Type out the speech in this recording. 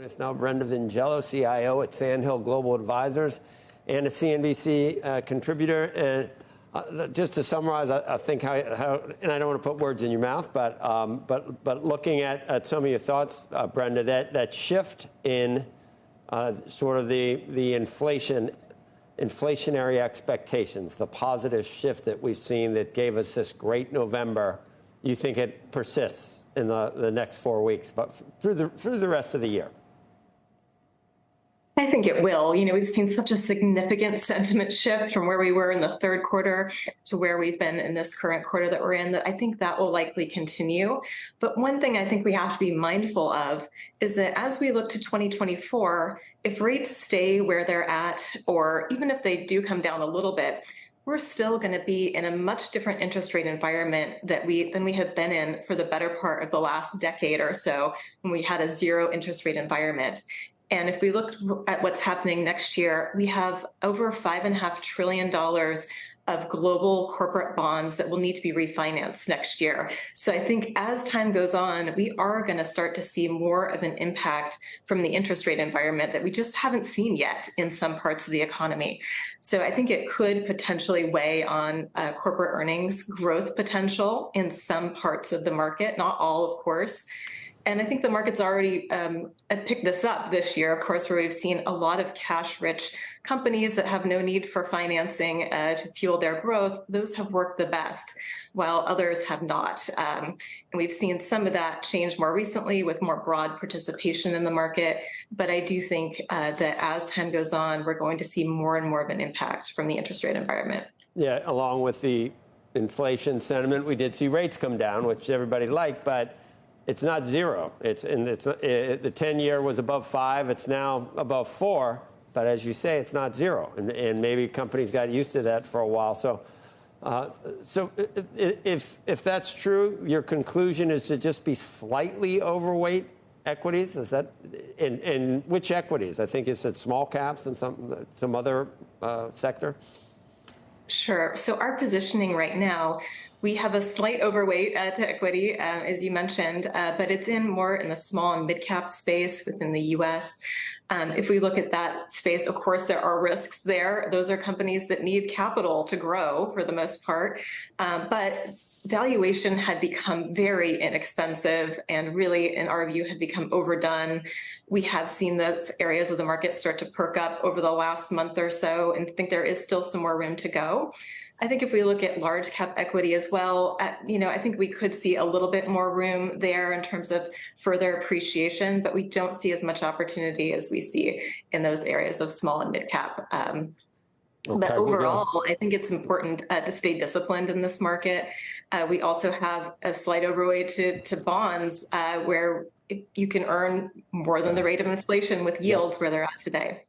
us now Brenda Vingiello, CIO at Hill Global Advisors and a CNBC contributor. And just to summarize, I think how, and I don't want to put words in your mouth, but looking at some of your thoughts, Brenda, that shift in sort of the inflationary expectations, the positive shift that we've seen that gave us this great November, you think it persists in the next 4 weeks, but through the rest of the year? I think it will. You know, we've seen such a significant sentiment shift from where we were in the third quarter to where we've been in this current quarter that we're in, that I think that will likely continue. But one thing I think we have to be mindful of is that as we look to 2024, if rates stay where they're at, or even if they do come down a little bit, we're still going to be in a much different interest rate environment than we have been in for the better part of the last decade or so, when we had a zero interest rate environment. And if we look at what's happening next year, we have over $5.5 trillion of global corporate bonds that will need to be refinanced next year. So I think as time goes on, we are going to start to see more of an impact from the interest rate environment that we just haven't seen yet in some parts of the economy. So I think it could potentially weigh on corporate earnings growth potential in some parts of the market, not all, of course. And I think the market's already picked this up this year, of course, where we've seen a lot of cash-rich companies that have no need for financing to fuel their growth. Those have worked the best, while others have not. And we've seen some of that change more recently with more broad participation in the market. But I do think that as time goes on, we're going to see more and more of an impact from the interest rate environment. Yeah, along with the inflation sentiment, we did see rates come down, which everybody liked, but it's not zero. The 10-year was above 5. It's now above 4. But as you say, it's not zero. And maybe companies got used to that for a while. So if that's true, your conclusion is to just be slightly overweight equities? Is that in which equities? I think you said small caps and some other sector. Sure. So our positioning right now, we have a slight overweight to equity, as you mentioned, but it's more in the small and mid-cap space within the U.S. If we look at that space, of course, there are risks there. Those are companies that need capital to grow for the most part, but valuation had become very inexpensive and really, in our view, had become overdone. We have seen those areas of the market start to perk up over the last month or so and think there is still some more room to go. I think if we look at large cap equity as well, I think we could see a little bit more room there in terms of further appreciation, but we don't see as much opportunity as we see in those areas of small and mid cap. But overall, I think it's important to stay disciplined in this market. We also have a slight overweight to bonds where you can earn more than the rate of inflation with yields where they're at today.